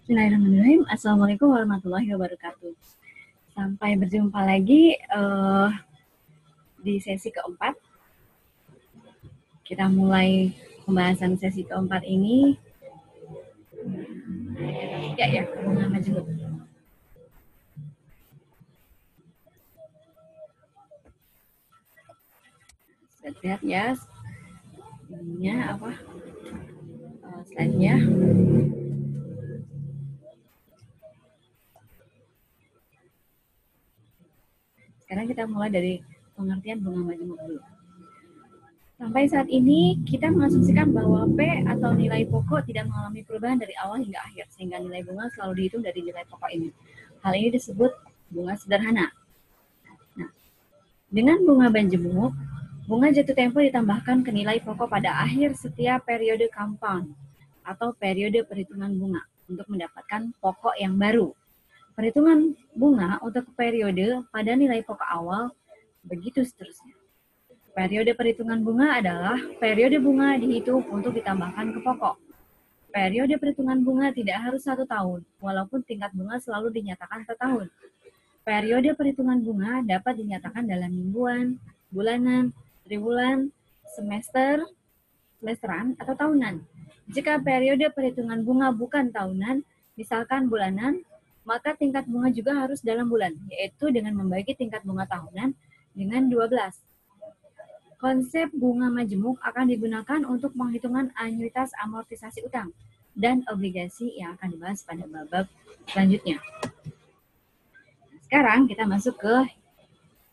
Bismillahirrahmanirrahim. Assalamualaikum warahmatullahi wabarakatuh. Sampai berjumpa lagi di sesi keempat. Kita mulai pembahasan sesi keempat ini. Ya, bunga majemuk. Lihat ya, ininya apa? Slide-nya. Sekarang kita mulai dari pengertian bunga majemuk dulu. Sampai saat ini kita mengasumsikan bahwa P atau nilai pokok tidak mengalami perubahan dari awal hingga akhir, sehingga nilai bunga selalu dihitung dari nilai pokok ini. Hal ini disebut bunga sederhana. Nah, dengan bunga majemuk, bunga jatuh tempo ditambahkan ke nilai pokok pada akhir setiap periode compound atau periode perhitungan bunga untuk mendapatkan pokok yang baru. Perhitungan bunga untuk periode pada nilai pokok awal, begitu seterusnya. Periode perhitungan bunga adalah periode bunga dihitung untuk ditambahkan ke pokok. Periode perhitungan bunga tidak harus 1 tahun, walaupun tingkat bunga selalu dinyatakan per tahun. Periode perhitungan bunga dapat dinyatakan dalam mingguan, bulanan, triwulan, semesteran, atau tahunan. Jika periode perhitungan bunga bukan tahunan, misalkan bulanan, maka tingkat bunga juga harus dalam bulan, yaitu dengan membagi tingkat bunga tahunan dengan 12. Konsep bunga majemuk akan digunakan untuk penghitungan anuitas amortisasi utang dan obligasi yang akan dibahas pada bab selanjutnya. Sekarang kita masuk ke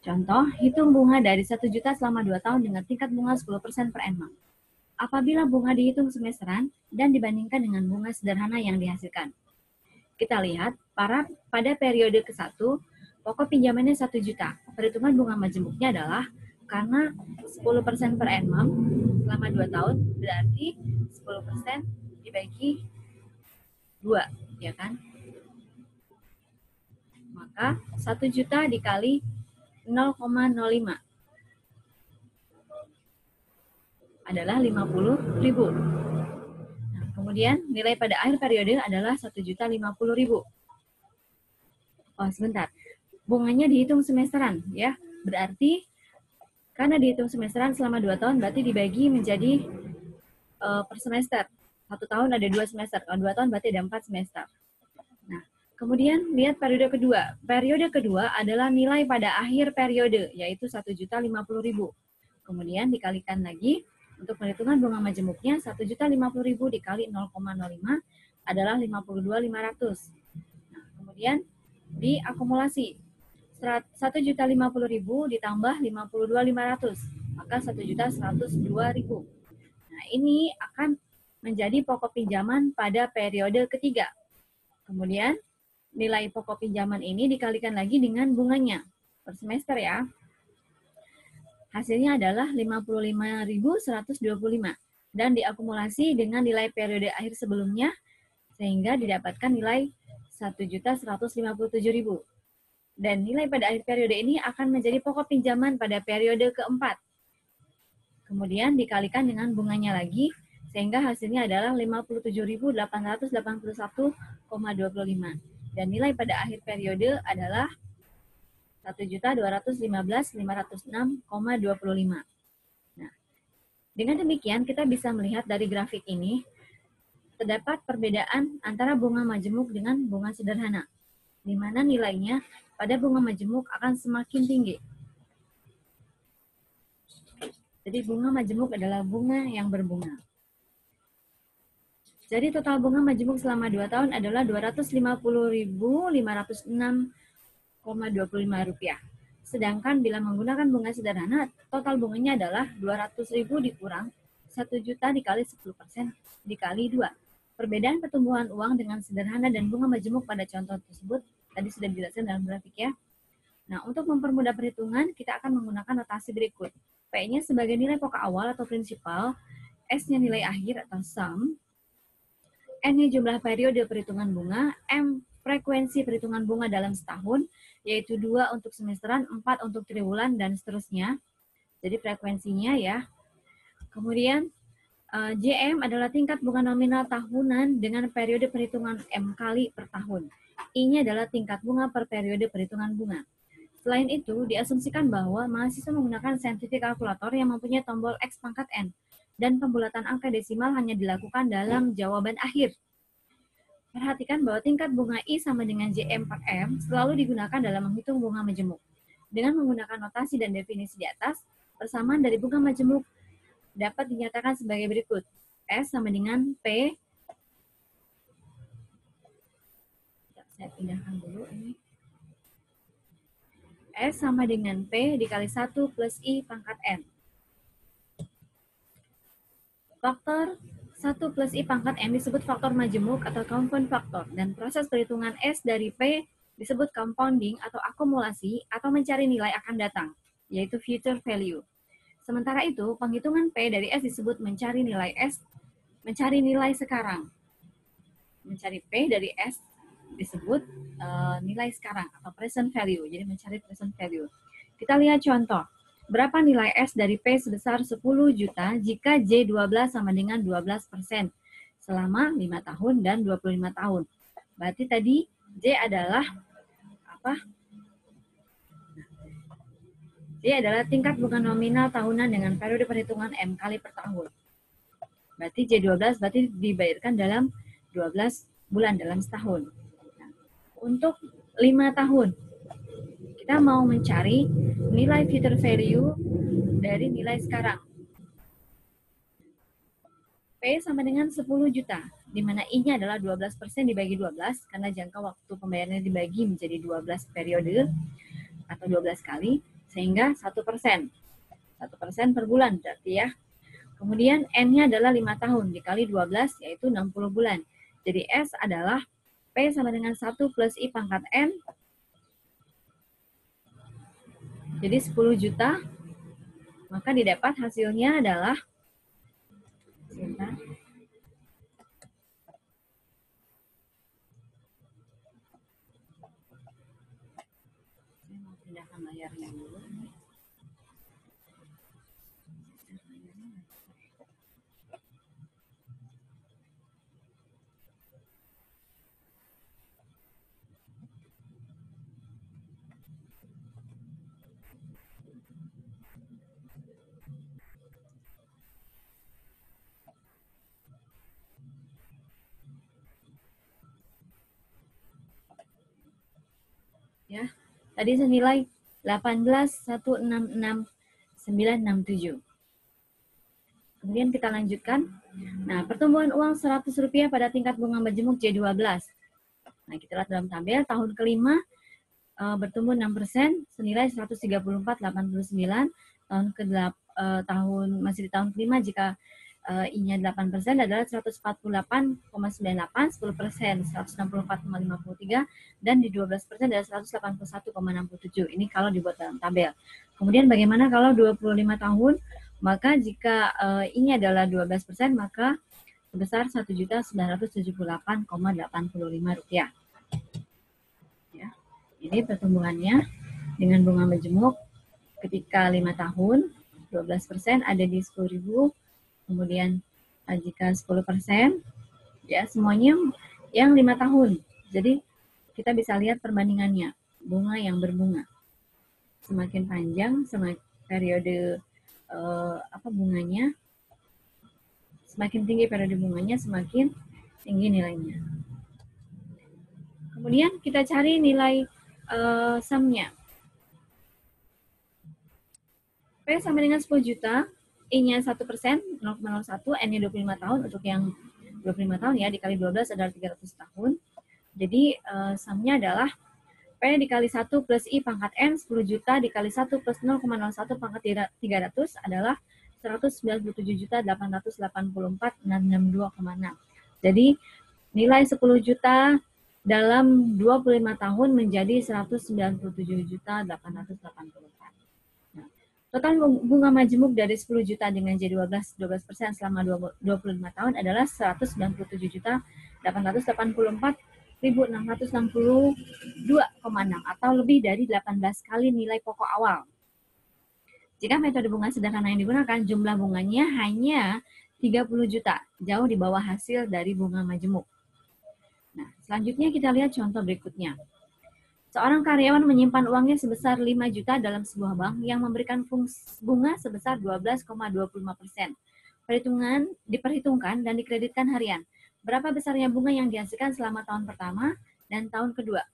contoh, hitung bunga dari 1 juta selama 2 tahun dengan tingkat bunga 10% per annum. Apabila bunga dihitung semesteran dan dibandingkan dengan bunga sederhana yang dihasilkan. Kita lihat, pada periode ke-1, pokok pinjamannya 1 juta. Perhitungan bunga majemuknya adalah karena 10% per annum selama 2 tahun, berarti 10% dibagi 2, ya kan? Maka 1 juta dikali 0,05 adalah 50.000. Nah, kemudian nilai pada akhir periode adalah 1.050.000. Oh, sebentar. Bunganya dihitung semesteran, ya. Berarti karena dihitung semesteran selama 2 tahun, berarti dibagi menjadi per semester. 1 tahun ada 2 semester. Kalau 2 tahun berarti ada 4 semester. Nah, kemudian lihat periode kedua. Periode kedua adalah nilai pada akhir periode, yaitu 1.050.000. Kemudian dikalikan lagi, untuk perhitungan bunga majemuknya 1.050.000 dikali 0,05 adalah 52.500. Nah, kemudian diakumulasi. 1.050.000 ditambah 52.500, maka 1.102.000. Nah, ini akan menjadi pokok pinjaman pada periode ketiga. Kemudian, nilai pokok pinjaman ini dikalikan lagi dengan bunganya per semester ya. Hasilnya adalah 55.125 dan diakumulasi dengan nilai periode akhir sebelumnya sehingga didapatkan nilai 1.157.000. Dan nilai pada akhir periode ini akan menjadi pokok pinjaman pada periode keempat. Kemudian dikalikan dengan bunganya lagi, sehingga hasilnya adalah 57.881,25. Dan nilai pada akhir periode adalah 1.215.506,25. Nah, dengan demikian kita bisa melihat dari grafik ini, terdapat perbedaan antara bunga majemuk dengan bunga sederhana, di mana nilainya pada bunga majemuk akan semakin tinggi. Jadi bunga majemuk adalah bunga yang berbunga. Jadi total bunga majemuk selama 2 tahun adalah Rp250.506,25. Sedangkan bila menggunakan bunga sederhana, total bunganya adalah 200.000 dikurang 1 juta dikali 10% dikali 2. Perbedaan pertumbuhan uang dengan sederhana dan bunga majemuk pada contoh tersebut tadi sudah dijelaskan dalam grafik ya. Nah, untuk mempermudah perhitungan, kita akan menggunakan notasi berikut. P-nya sebagai nilai pokok awal atau prinsipal, S-nya nilai akhir atau sum, N-nya jumlah periode perhitungan bunga, M frekuensi perhitungan bunga dalam setahun, yaitu 2 untuk semesteran, 4 untuk triwulan, dan seterusnya. Jadi frekuensinya ya. Kemudian JM adalah tingkat bunga nominal tahunan dengan periode perhitungan M kali per tahun. I-nya adalah tingkat bunga per periode perhitungan bunga. Selain itu, diasumsikan bahwa mahasiswa menggunakan scientific calculator yang mempunyai tombol X pangkat N, dan pembulatan angka desimal hanya dilakukan dalam jawaban akhir. Perhatikan bahwa tingkat bunga I sama dengan JM per M selalu digunakan dalam menghitung bunga majemuk. Dengan menggunakan notasi dan definisi di atas, persamaan dari bunga majemuk dapat dinyatakan sebagai berikut. S sama dengan P. Saya pindahkan dulu ini. S sama dengan P dikali 1 plus I pangkat N. Faktor 1 plus I pangkat N disebut faktor majemuk atau compound factor, dan proses perhitungan S dari P disebut compounding atau akumulasi atau mencari nilai akan datang, yaitu future value. Sementara itu, penghitungan P dari S disebut mencari nilai S, mencari nilai sekarang. Mencari P dari S disebut nilai sekarang atau present value. Jadi mencari present value. Kita lihat contoh. Berapa nilai S dari P sebesar 10 juta jika J12 sama dengan 12% selama 5 tahun dan 25 tahun. Berarti tadi J adalah apa? J adalah tingkat bunga nominal tahunan dengan periode perhitungan M kali per tahun. Berarti J12 berarti dibayarkan dalam 12 bulan dalam setahun. Nah, untuk 5 tahun, kita mau mencari nilai future value dari nilai sekarang. P sama dengan 10 juta, di mana I-nya adalah 12% dibagi 12, karena jangka waktu pembayarannya dibagi menjadi 12 periode, atau 12 kali, sehingga 1%. 1% per bulan berarti ya. Kemudian N-nya adalah 5 tahun, dikali 12, yaitu 60 bulan. Jadi S adalah P sama dengan 1 plus I pangkat N. Jadi 10 juta, maka didapat hasilnya adalah, sebentar, saya mau pindahkan layarnya dulu. Ya, tadi senilai 18.166.967. Kemudian kita lanjutkan. Nah, pertumbuhan uang Rp100 pada tingkat bunga majemuk J12. Nah, kita lihat dalam tabel, tahun kelima bertumbuh 6%, senilai 134,89. Tahun masih di tahun kelima, jika I-nya 8% adalah 148,98, 10% 164,53, dan di 12% adalah 181,67. Ini kalau dibuat dalam tabel. Kemudian bagaimana kalau 25 tahun? Maka jika I-nya adalah 12%, maka sebesar Rp1.978,85. Ya, ini pertumbuhannya dengan bunga majemuk ketika 5 tahun, 12% ada di 10.000. Kemudian jika 10%, ya semuanya yang 5 tahun. Jadi kita bisa lihat perbandingannya, bunga yang berbunga. Semakin panjang, semakin periode bunganya, semakin tinggi periode bunganya, semakin tinggi nilainya. Kemudian kita cari nilai sum-nya. P sama dengan 10 juta, I-nya 1%, 0,01, N-nya 25 tahun, untuk yang 25 tahun ya, dikali 12 adalah 300 tahun. Jadi sum-nya adalah P dikali 1 plus I pangkat N, 10 juta dikali 1 plus 0,01 pangkat 300 adalah 197.884.662,6. Jadi nilai 10 juta dalam 25 tahun menjadi 197.884. Total bunga majemuk dari 10 juta dengan J12 12% selama 25 tahun adalah 197.884.662,6 atau lebih dari 18 kali nilai pokok awal. Jika metode bunga sederhana yang digunakan, jumlah bunganya hanya 30 juta, jauh di bawah hasil dari bunga majemuk. Nah, selanjutnya kita lihat contoh berikutnya. Seorang karyawan menyimpan uangnya sebesar 5 juta dalam sebuah bank yang memberikan bunga sebesar 12,25%. Diperhitungkan dan dikreditkan harian. Berapa besarnya bunga yang dihasilkan selama tahun pertama dan tahun kedua?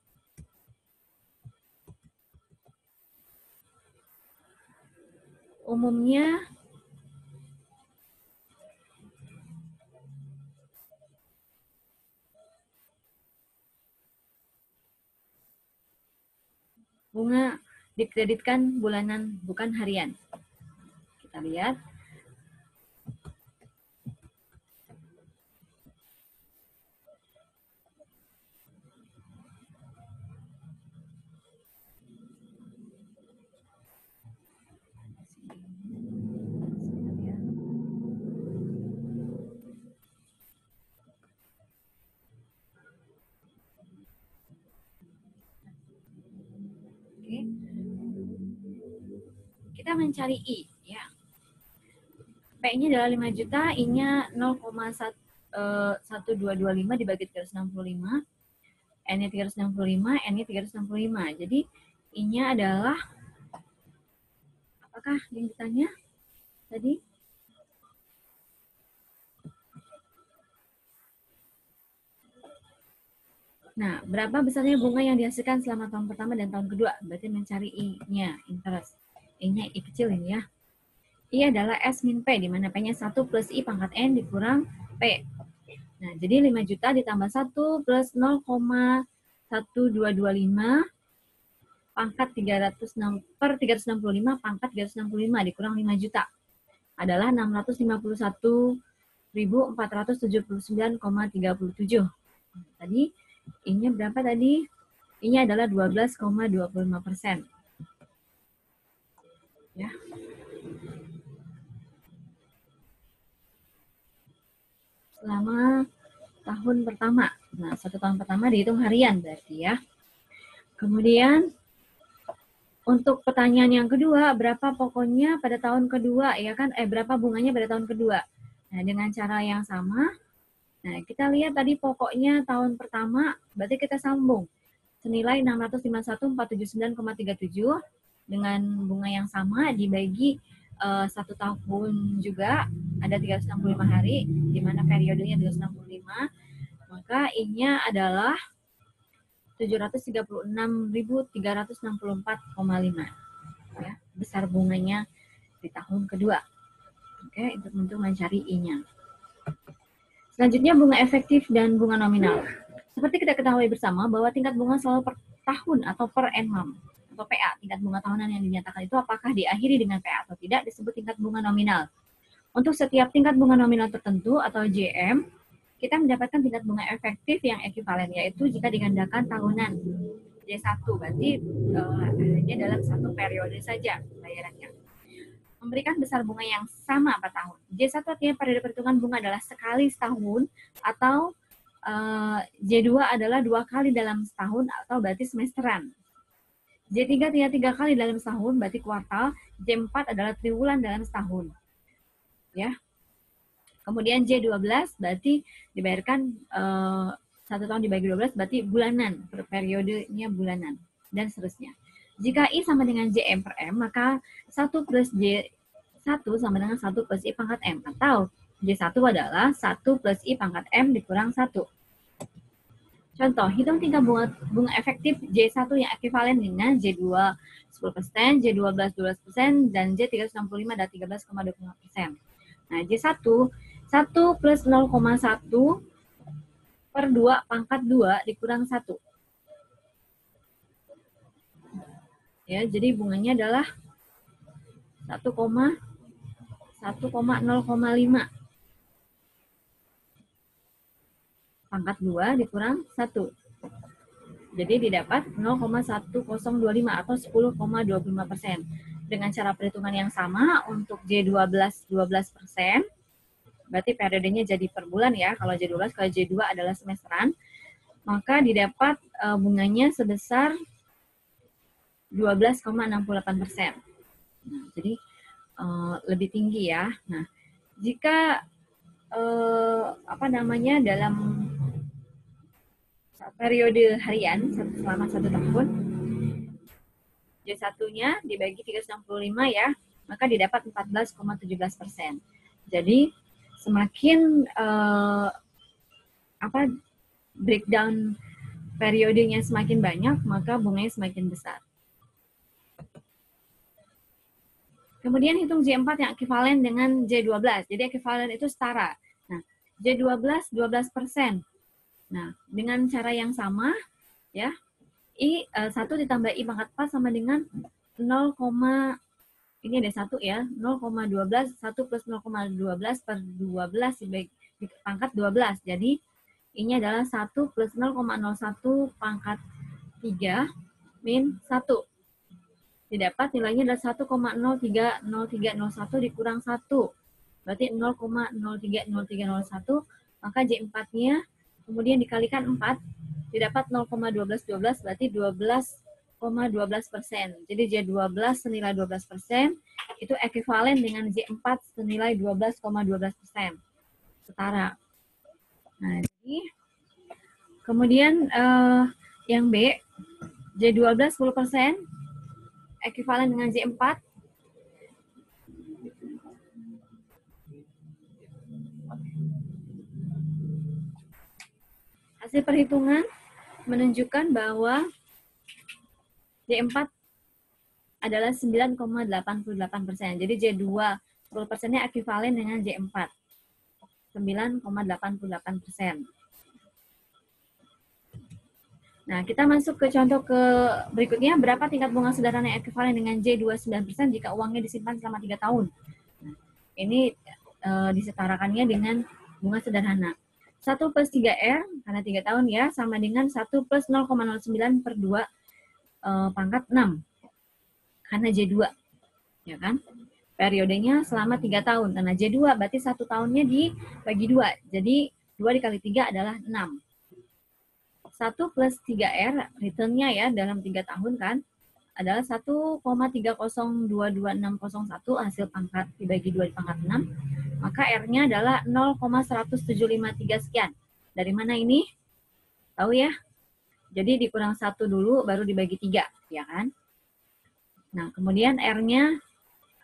Umumnya bunga dikreditkan bulanan, bukan harian. Kita lihat. Oke. Kita mencari I, ya. P-nya adalah 5 juta, I-nya 0,1225 dibagi 365, N-nya 365, N-nya 365. Jadi I-nya adalah, apakah yang ditanya tadi? Nah, berapa besarnya bunga yang dihasilkan selama tahun pertama dan tahun kedua? Berarti mencari I-nya, interest. I-nya I kecil ini ya. I adalah S min P, di mana P-nya 1 plus I pangkat N dikurang P. Nah, jadi 5 juta ditambah 1 plus 0,1225 pangkat 306 per 365 pangkat 365 dikurang 5 juta adalah 651.479,37. Tadi I-nya berapa tadi? I-nya adalah 12,25%. Ya. Selama tahun pertama. Nah, 1 tahun pertama dihitung harian berarti ya. Kemudian untuk pertanyaan yang kedua, berapa pokoknya pada tahun kedua, ya kan? Berapa bunganya pada tahun kedua? Nah, dengan cara yang sama, nah kita lihat tadi pokoknya tahun pertama, berarti kita sambung. Senilai 651.479,37 dengan bunga yang sama dibagi 1 tahun juga, ada 365 hari, di mana periodenya 365, maka I-nya adalah 736.364,5. Ya, besar bunganya di tahun kedua. Oke, untuk mencari I-nya. Selanjutnya bunga efektif dan bunga nominal. Seperti kita ketahui bersama bahwa tingkat bunga selalu per tahun atau per annum atau PA, tingkat bunga tahunan yang dinyatakan itu apakah diakhiri dengan PA atau tidak disebut tingkat bunga nominal. Untuk setiap tingkat bunga nominal tertentu atau JM, kita mendapatkan tingkat bunga efektif yang ekuivalen, yaitu jika digandakan tahunan. J1 berarti hanya dalam satu periode saja bayarannya. Memberikan besar bunga yang sama per tahun. J1 artinya periode perhitungan bunga adalah sekali setahun, atau J2 adalah 2 kali dalam setahun, atau berarti semesteran. J3 artinya 3 kali dalam setahun, berarti kuartal. J4 adalah triwulan dalam setahun. Ya. Kemudian J12 berarti dibayarkan 1 tahun dibagi 12 berarti bulanan, per periodenya bulanan, dan seterusnya. Jika I sama dengan JM per M, maka 1 plus J1 sama dengan 1 plus I pangkat M, atau J1 adalah 1 plus I pangkat M dikurang 1. Contoh, hitung tingkat bunga efektif J1 yang ekuivalen dengan J2 10%, J12 12%, dan J365 dan 13,25%. Nah, J1 1 plus 0,1 per 2 pangkat 2 dikurang 1. Ya, jadi bunganya adalah 1,0,5. Pangkat 2 dikurang 1. Jadi didapat 0,1025 atau 10,25%. Dengan cara perhitungan yang sama untuk J12 12%, berarti periodenya jadi per bulan ya. Kalau J12, kalau J2 adalah semesteran, maka didapat bunganya sebesar 12,68%. Nah, jadi lebih tinggi ya. Nah, jika dalam periode harian selama 1 tahun, J1-nya dibagi 365 ya, maka didapat 14,17%. Jadi semakin breakdown periodenya semakin banyak, maka bunganya semakin besar. Kemudian hitung J4 yang ekivalen dengan J12. Jadi ekivalen itu setara. Nah, J12 12%. Nah, dengan cara yang sama ya, I1 ditambah I pangkat 4 sama dengan 0, ini ada 1 ya, 0,12, 1 plus 0,12 per 12 dibagi pangkat 12. Jadi ini adalah 1 plus 0,01 pangkat 3 min 1. Didapat nilainya adalah 1,030301 dikurang 1. Berarti 0,030301. Maka J4-nya kemudian dikalikan 4. Didapat 0,1212 berarti 12,12%. Jadi J12 senilai 12% itu ekivalen dengan J4 senilai 12,12%. Setara. Nah, jadi kemudian yang B, J12 10% ekivalen dengan J4. Hasil perhitungan menunjukkan bahwa J4 adalah 9,88%. Jadi J2 10%-nya ekivalen dengan J4. 9,88%. Nah, kita masuk ke contoh berikutnya. Berapa tingkat bunga sederhana yang ekivalen dengan J2 9% jika uangnya disimpan selama 3 tahun? Nah, ini disetarakannya dengan bunga sederhana. 1 plus 3R, karena 3 tahun ya, sama dengan 1 plus 0,09 per 2 pangkat 6. Karena J2, ya kan? Periodenya selama 3 tahun. Karena J2 berarti 1 tahunnya dibagi 2. Jadi 2 dikali 3 adalah 6. 1 plus 3R, returnnya ya dalam 3 tahun kan, adalah 1,3022601 hasil pangkat dibagi 2 di pangkat 6. Maka R-nya adalah 0,1753 sekian. Dari mana ini? Tahu ya? Jadi dikurang 1 dulu, baru dibagi 3, ya kan? Nah, kemudian R-nya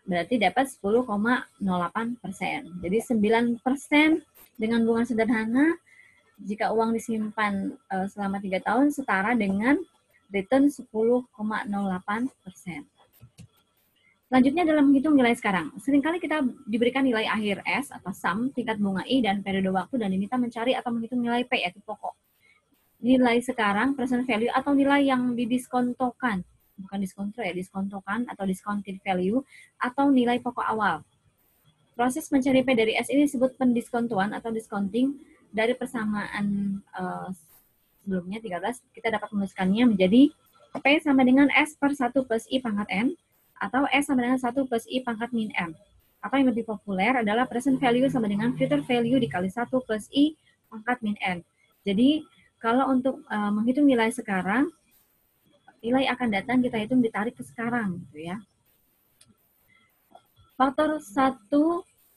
berarti dapat 10,08%. Jadi 9% dengan bunga sederhana jika uang disimpan selama 3 tahun setara dengan return 10,08%. Selanjutnya dalam menghitung nilai sekarang. Seringkali kita diberikan nilai akhir S atau sum, tingkat bunga I, dan periode waktu, dan diminta mencari atau menghitung nilai P, yaitu pokok. Nilai sekarang, present value, atau nilai yang didiskontokan. Bukan diskonto ya, diskontokan atau discounted value, atau nilai pokok awal. Proses mencari P dari S ini disebut pendiskontuan atau discounting. Dari persamaan sebelumnya 13, kita dapat menuliskannya menjadi P sama dengan S per 1 plus I pangkat N, atau S sama dengan 1 plus I pangkat min M. Atau yang lebih populer adalah present value sama dengan future value dikali 1 plus I pangkat min N. Jadi, kalau untuk menghitung nilai sekarang, nilai akan datang kita hitung ditarik ke sekarang, gitu ya. Faktor 1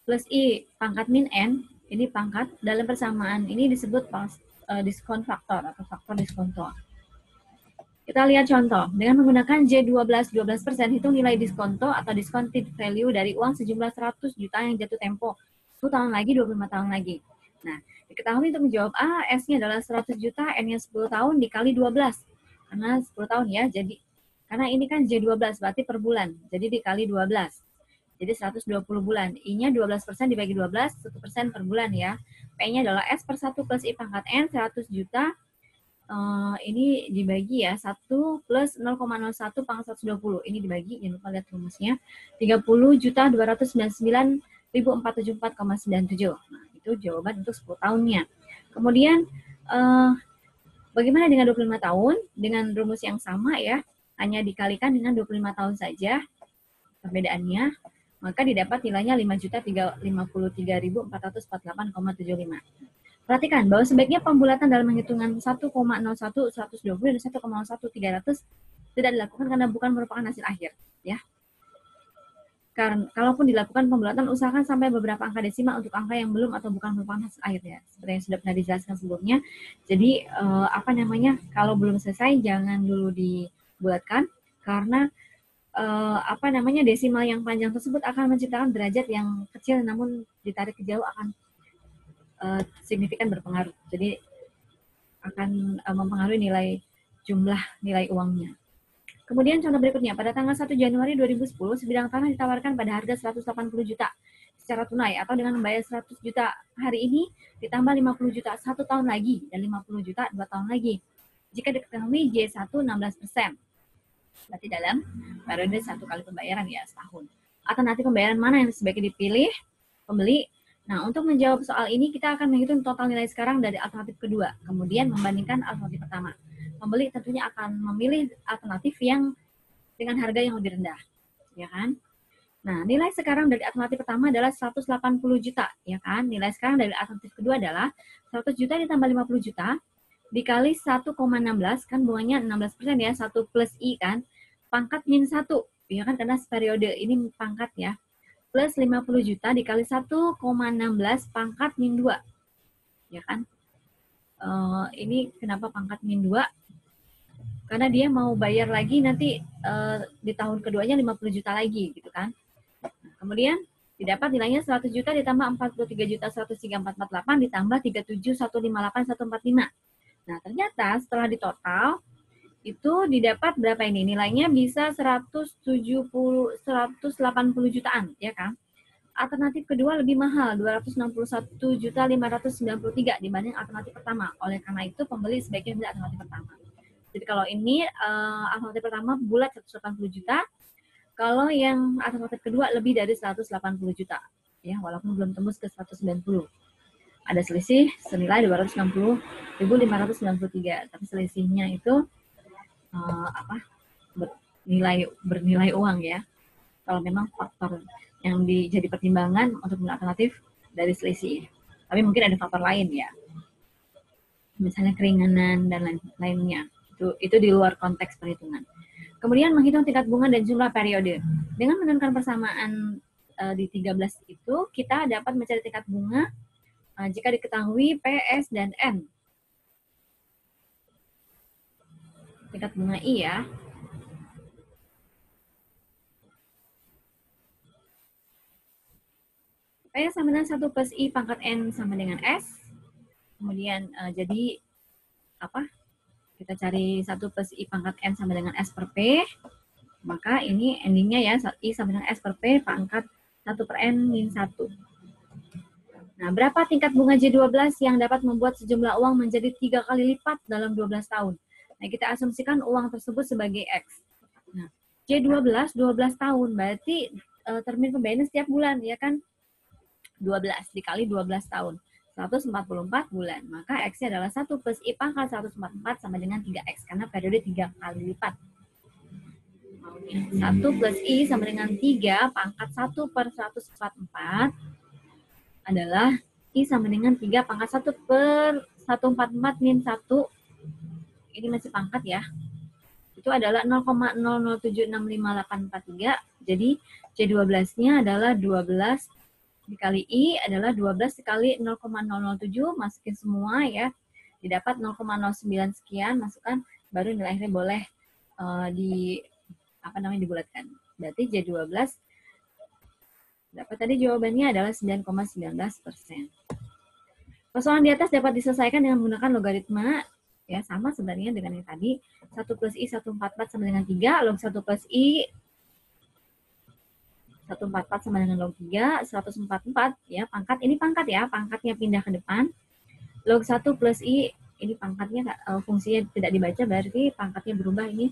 plus I pangkat min N, ini pangkat, dalam persamaan ini disebut diskon faktor atau faktor diskonto. Kita lihat contoh. Dengan menggunakan J12 12%, hitung nilai diskonto atau discounted value dari uang sejumlah 100 juta yang jatuh tempo 10 tahun lagi, 25 tahun lagi. Nah, diketahui untuk menjawab A, S-nya adalah 100 juta, N-nya 10 tahun dikali 12. Karena 10 tahun ya, jadi karena ini kan J12 berarti per bulan. Jadi dikali 12. Jadi 120 bulan. I-nya 12% dibagi 12, 1% per bulan ya. P-nya adalah S per 1 plus I pangkat N, 100 juta. Ini dibagi ya, 1 plus 0,01 pangkat 120. Ini dibagi, jangan lupa lihat rumusnya. 30.299.474,97. Nah, itu jawaban untuk 10 tahunnya. Kemudian, bagaimana dengan 25 tahun? Dengan rumus yang sama ya, hanya dikalikan dengan 25 tahun saja perbedaannya. Maka didapat nilainya 5.053.448,75. Perhatikan bahwa sebaiknya pembulatan dalam menghitungan 1,01 120 dan 1,01 300 tidak dilakukan karena bukan merupakan hasil akhir, ya. Karena kalaupun dilakukan pembulatan, usahakan sampai beberapa angka desimal untuk angka yang belum atau bukan merupakan hasil akhir ya, seperti yang sudah pernah dijelaskan sebelumnya. Jadi kalau belum selesai jangan dulu dibulatkan, karena desimal yang panjang tersebut akan menciptakan derajat yang kecil, namun ditarik ke jauh akan signifikan berpengaruh. Jadi akan mempengaruhi jumlah nilai uangnya. Kemudian contoh berikutnya, pada tanggal 1 Januari 2010, sebidang tanah ditawarkan pada harga 180 juta secara tunai, atau dengan membayar 100 juta hari ini, ditambah 50 juta 1 tahun lagi, dan 50 juta 2 tahun lagi. Jika diketahui J1 16%, berarti dalam periode 1 kali pembayaran ya, setahun. Alternatif pembayaran mana yang sebaiknya dipilih pembeli? Nah, untuk menjawab soal ini, kita akan menghitung total nilai sekarang dari alternatif kedua, kemudian membandingkan alternatif pertama. Pembeli tentunya akan memilih alternatif yang dengan harga yang lebih rendah, ya kan? Nah, nilai sekarang dari alternatif pertama adalah 180 juta, ya kan? Nilai sekarang dari alternatif kedua adalah 100 juta ditambah 50 juta dikali 1,16, kan bunganya 16% ya, 1 plus I kan, pangkat min 1, ya kan, karena periode ini pangkat ya, plus 50 juta dikali 1,16 pangkat min 2, ya kan? Ini kenapa pangkat min 2? Karena dia mau bayar lagi nanti di tahun keduanya 50 juta lagi gitu kan. Nah, kemudian didapat nilainya 100 juta ditambah 43 juta 103.448 ditambah 37.158.145. Nah, ternyata setelah ditotal itu didapat berapa ini? Nilainya bisa 180 jutaan, ya kan? Alternatif kedua lebih mahal, 261.593 dibanding alternatif pertama. Oleh karena itu pembeli sebaiknya beli alternatif pertama. Jadi kalau ini alternatif pertama bulat 180 juta, kalau yang alternatif kedua lebih dari 180 juta, ya walaupun belum tembus ke 190. Ada selisih senilai 260.593, tapi selisihnya itu bernilai uang ya. Kalau memang faktor yang jadi pertimbangan untuk alternatif dari selisih, tapi mungkin ada faktor lain ya, misalnya keringanan dan lainnya. Itu di luar konteks perhitungan. Kemudian menghitung tingkat bunga dan jumlah periode. Dengan menentukan persamaan di 13 itu, kita dapat mencari tingkat bunga jika diketahui P, S, dan N. Tingkat bunga I ya. P sama dengan 1 plus I pangkat N sama dengan S. Kemudian jadi kita cari 1 plus I pangkat N sama dengan S per P, maka ini endingnya ya, I sama dengan S per P pangkat 1 per N min 1. Nah, berapa tingkat bunga J12 yang dapat membuat sejumlah uang menjadi 3 kali lipat dalam 12 tahun? Nah, kita asumsikan uang tersebut sebagai X. Nah, J12, 12 tahun, berarti termin pembayarannya setiap bulan, ya kan? 12 dikali 12 tahun. 144 bulan. Maka X-nya adalah 1 plus I pangkat 144 sama dengan 3X. Karena periode 3 kali lipat. 1 plus I sama dengan 3 pangkat 1 per 144 adalah I sama dengan 3 pangkat 1 per 144 min 1. Ini masih pangkat ya. Itu adalah 0,0076583. Jadi C12-nya adalah 12 dikali I adalah 12 dikali 0,007, masukin semua ya, didapat 0,09 sekian, masukkan, baru nilai akhirnya boleh dibulatkan. Berarti J12 dapat tadi jawabannya adalah 9,19%. Persoalan di atas dapat diselesaikan dengan menggunakan logaritma, ya sama sebenarnya dengan yang tadi, 1 plus I 144 sama dengan 3, log 1 plus I 144 sama dengan log 3, 144 ya, pangkat, ini pangkat ya, pangkatnya pindah ke depan. Log 1 plus I, ini pangkatnya fungsinya tidak dibaca, berarti pangkatnya berubah ini.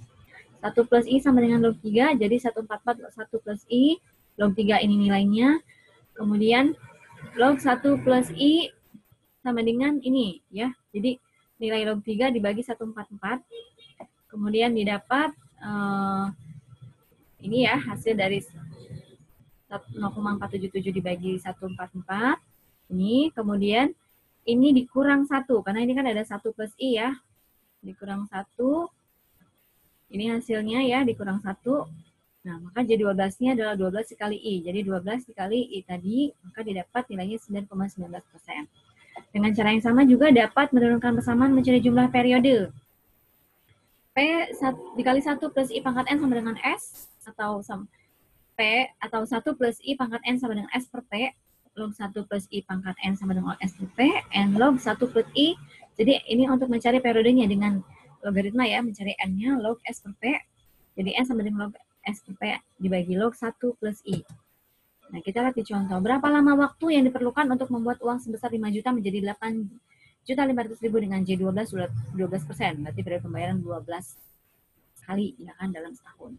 1 plus I sama dengan log 3, jadi 144 log 1 plus I, log 3 ini nilainya. Kemudian log 1 plus I sama dengan ini ya, jadi nilai log 3 dibagi 144. Kemudian didapat ini ya, hasil dari 0,477 dibagi 144. Ini, kemudian ini dikurang 1, karena ini kan ada 1 plus I ya. Dikurang 1. Ini hasilnya ya, dikurang 1. Nah, maka J12-nya adalah 12 dikali I. Jadi 12 dikali I tadi, maka didapat nilainya 9,19%. Dengan cara yang sama juga dapat menurunkan persamaan mencari jumlah periode. P dikali 1 plus I pangkat N sama dengan S, atau P atau 1 plus I pangkat N sama dengan S per P, log 1 plus I pangkat N sama dengan S per P, N log 1 plus I. Jadi ini untuk mencari periodenya dengan logaritma ya, mencari N-nya log S per P. Jadi N sama dengan log S per P dibagi log 1 plus I. Nah, kita lihat di contoh. Berapa lama waktu yang diperlukan untuk membuat uang sebesar 5 juta menjadi 8.500.000 dengan J12 12%. Berarti periode pembayaran 12 kali ya kan dalam setahun.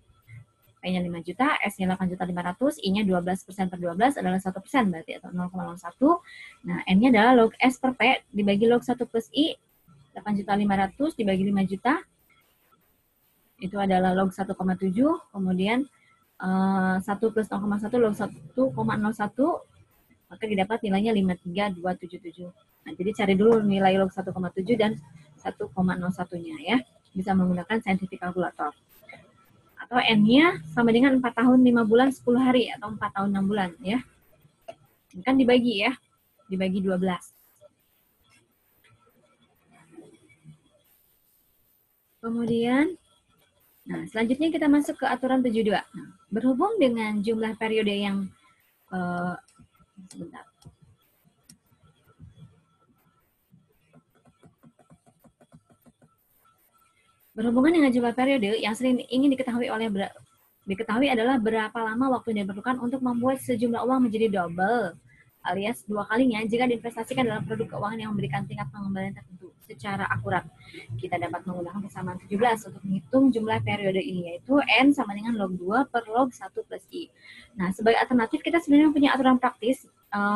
P-nya 5 juta, S-nya 8.500.000, I-nya 12% per 12 adalah 1%, berarti atau 0,01. Nah, N-nya adalah log S per P dibagi log 1 plus I, 8.500.000 dibagi 5 juta, itu adalah log 1,7, kemudian 1 plus 0,1 log 1,01, maka didapat nilainya 53277. Nah, jadi cari dulu nilai log 1,7 dan 1,01-nya ya. Bisa menggunakan scientific calculator. Atau N-nya sama dengan 4 tahun 5 bulan 10 hari atau 4 tahun 6 bulan ya. Ini kan dibagi ya, dibagi 12. Kemudian, nah selanjutnya kita masuk ke aturan 72. Nah, berhubung dengan jumlah periode yang sebentar. Berhubungan dengan jumlah periode yang sering ingin diketahui adalah berapa lama waktu yang diperlukan untuk membuat sejumlah uang menjadi double alias 2 kalinya jika diinvestasikan dalam produk keuangan yang memberikan tingkat pengembalian tertentu secara akurat. Kita dapat menggunakan persamaan 17 untuk menghitung jumlah periode ini, yaitu N sama dengan log 2 per log 1 plus I. Nah, sebagai alternatif kita sebenarnya punya aturan praktis,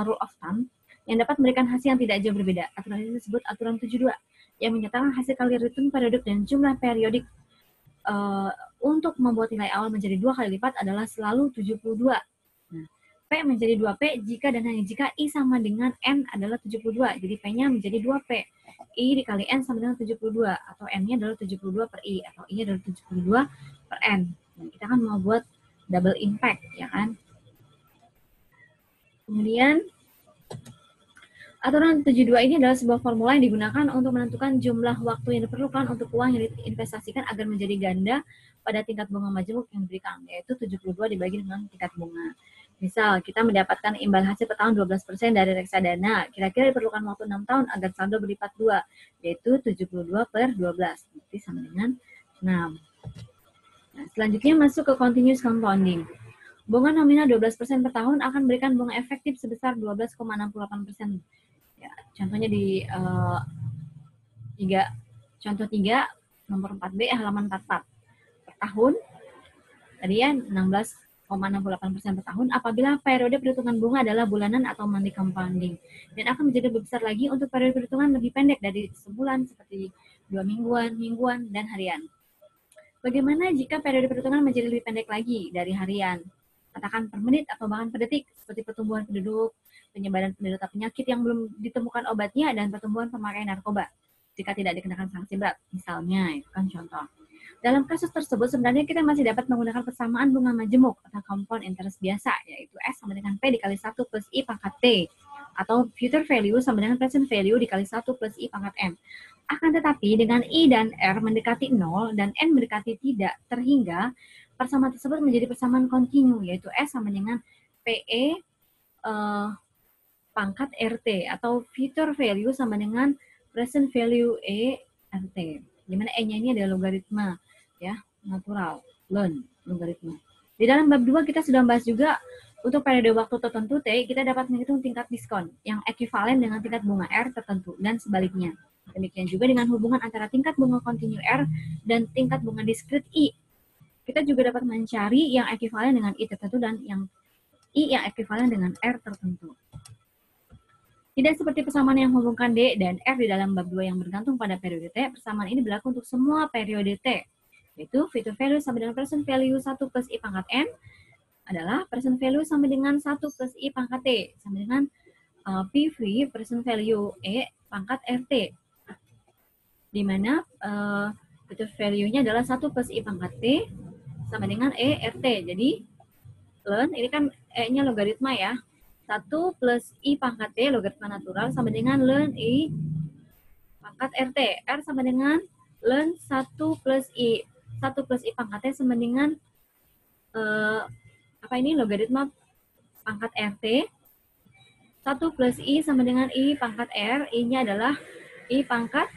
rule of thumb, yang dapat memberikan hasil yang tidak jauh berbeda. Aturan ini disebut aturan 72, yang menyatakan hasil kali return periodik dan jumlah periodik untuk membuat nilai awal menjadi 2 kali lipat adalah selalu 72. Nah, P menjadi 2P jika dan hanya jika I sama dengan N adalah 72. Jadi P-nya menjadi 2P. I dikali N sama dengan 72. Atau N-nya adalah 72 per I. Atau I-nya adalah 72 per N. Nah, kita kan mau buat double impact, ya kan? Kemudian, aturan 72 ini adalah sebuah formula yang digunakan untuk menentukan jumlah waktu yang diperlukan untuk uang yang diinvestasikan agar menjadi ganda pada tingkat bunga majemuk yang diberikan, yaitu 72 dibagi dengan tingkat bunga. Misal, kita mendapatkan imbal hasil per tahun 12% dari reksadana. Kira-kira diperlukan waktu 6 tahun agar saldo berlipat 2, yaitu 72 per 12. Berarti sama dengan 6. Nah, selanjutnya masuk ke continuous compounding. Bunga nominal 12% per tahun akan memberikan bunga efektif sebesar 12,68%. Ya, contohnya di contoh 3, nomor 4B, halaman 44. Per tahun, tadi ya 16,68% per tahun apabila periode perhitungan bunga adalah bulanan atau monthly compounding. Dan akan menjadi lebih besar lagi untuk periode perhitungan lebih pendek dari sebulan seperti 2 mingguan, dan harian. Bagaimana jika periode perhitungan menjadi lebih pendek lagi dari harian? Katakan per menit atau bahkan per detik, seperti pertumbuhan penduduk, penyebaran penderita penyakit yang belum ditemukan obatnya, dan pertumbuhan pemakai narkoba jika tidak dikenakan sanksi berat. Misalnya, itu kan contoh. Dalam kasus tersebut, sebenarnya kita masih dapat menggunakan persamaan bunga majemuk atau compound interest biasa, yaitu S sama dengan P dikali 1 plus I pangkat T, atau future value sama dengan present value dikali 1 plus I pangkat M. Akan tetapi, dengan I dan R mendekati 0 dan N mendekati tidak, terhingga persamaan tersebut menjadi persamaan kontinu, yaitu S sama dengan PE pangkat RT, atau future value sama dengan present value E RT. Dimana E-nya ini adalah logaritma, ya, natural, logaritma. Di dalam bab 2 kita sudah membahas juga untuk periode waktu tertentu T, kita dapat menghitung tingkat diskon yang ekuivalen dengan tingkat bunga R tertentu dan sebaliknya. Demikian juga dengan hubungan antara tingkat bunga kontinu R dan tingkat bunga diskrit I. Kita juga dapat mencari yang ekuivalen dengan I tertentu dan yang I yang ekuivalen dengan R tertentu. Tidak seperti persamaan yang menghubungkan D dan R di dalam bab 2 yang bergantung pada periode T, persamaan ini berlaku untuk semua periode T, yaitu future value sama dengan present value 1 plus I pangkat N adalah present value sama dengan 1 plus I pangkat T, sama dengan PV, present value E pangkat RT, di mana future value-nya adalah 1 plus I pangkat T sama dengan E RT. Jadi ln ini kan E-nya logaritma ya. 1 plus I pangkat T logaritma natural sama dengan ln I pangkat RT. R sama dengan ln 1 plus I. 1 plus I pangkat T sama dengan logaritma pangkat RT. 1 plus I sama dengan I pangkat R. I-nya adalah I pangkat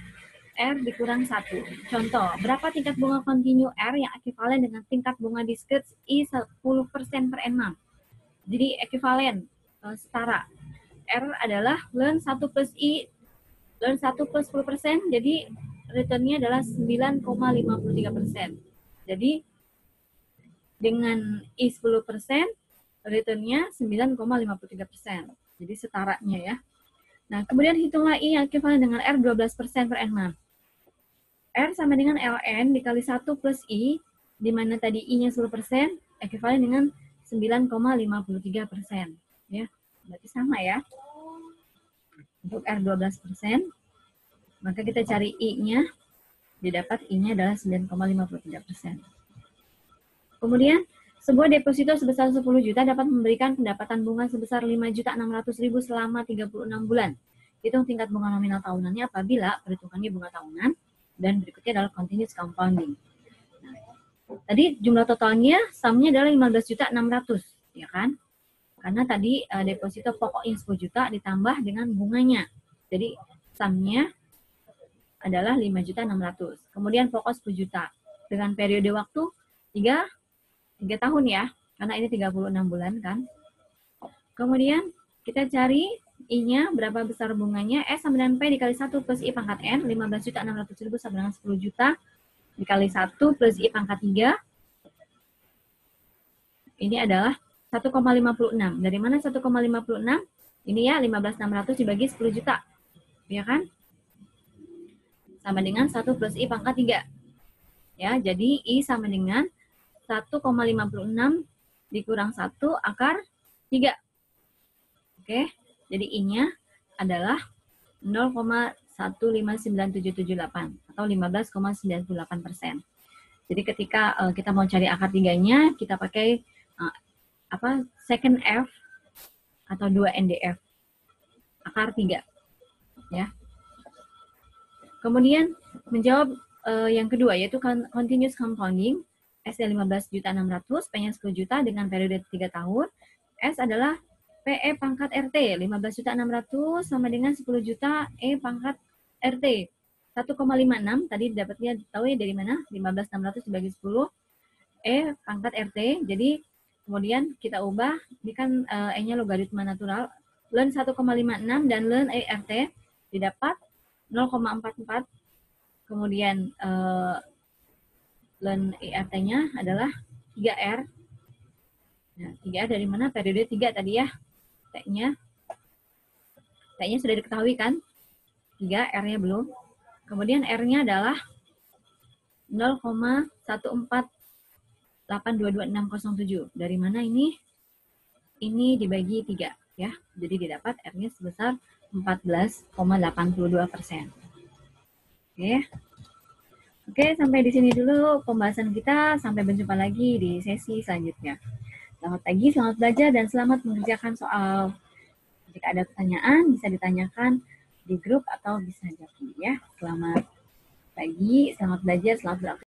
R dikurang 1. Contoh, berapa tingkat bunga kontinu R yang ekivalen dengan tingkat bunga diskret I 10% per annum? Jadi ekivalen, setara. R adalah ln 1 plus I, ln 1 plus 10%, jadi returnnya adalah 9,53%. Jadi dengan I 10%, returnnya 9,53%. Jadi setaranya ya. Nah, kemudian hitunglah I yang ekivalen dengan R 12% per annum. R sama dengan ln dikali 1 plus I, di mana tadi I-nya 10%, ekivalen dengan 9,53%. Ya, berarti sama ya. Untuk R 12%, maka kita cari I-nya, didapat I-nya adalah 9,53%. Kemudian, sebuah deposito sebesar 10 juta dapat memberikan pendapatan bunga sebesar 5.600.000 selama 36 bulan. Hitung tingkat bunga nominal tahunannya apabila perhitungannya bunga tahunan, dan berikutnya adalah continuous compounding. Nah, tadi jumlah totalnya sumnya adalah 15.600.000, ya kan? Karena tadi deposito pokoknya 10 juta ditambah dengan bunganya. Jadi sumnya adalah 5.600.000. Kemudian pokok 10 juta dengan periode waktu 3 tahun ya, karena ini 36 bulan kan. Kemudian kita cari I-nya berapa besar bunganya, S sama dengan P dikali 1 plus I pangkat N, 15.600.000 sama dengan 10 juta dikali 1 plus I pangkat 3. Ini adalah 1,56. Dari mana 1,56? Ini ya 15.600 dibagi 10 juta. Ya kan? Sama dengan 1 plus I pangkat 3. Ya, jadi I sama dengan 1,56 dikurang 1 akar 3. Oke. Jadi I-nya adalah 0,159778 atau 15,98%. Jadi ketika kita mau cari akar 3-nya, kita pakai second F atau 2 NDF. Akar 3. Ya. Kemudian menjawab yang kedua yaitu continuous compounding. S-nya 15.600.000, P-nya 10 juta dengan periode 3 tahun. S adalah PE pangkat RT, 15.600.000 sama dengan 10 juta E pangkat RT. 1,56 tadi dapatnya tahu ya dari mana? 15.600 dibagi 10 E pangkat RT. Jadi kemudian kita ubah, ini kan E-nya logaritma natural. Ln 1,56 dan ln E RT didapat 0,44. Kemudian ln E RT-nya adalah 3R. Nah, 3R dari mana? Periode 3 tadi ya. T-nya sudah diketahui kan? 3, R-nya belum. Kemudian R-nya adalah 0,148222607. Dari mana ini? Ini dibagi 3 ya. Jadi didapat R-nya sebesar 14,82%. Oke, sampai di sini dulu pembahasan kita. Sampai berjumpa lagi di sesi selanjutnya. Selamat pagi, selamat belajar, dan selamat mengerjakan soal. Jika ada pertanyaan, bisa ditanyakan di grup atau bisa jawab ya. Selamat pagi, selamat belajar, selamat beraktivitas.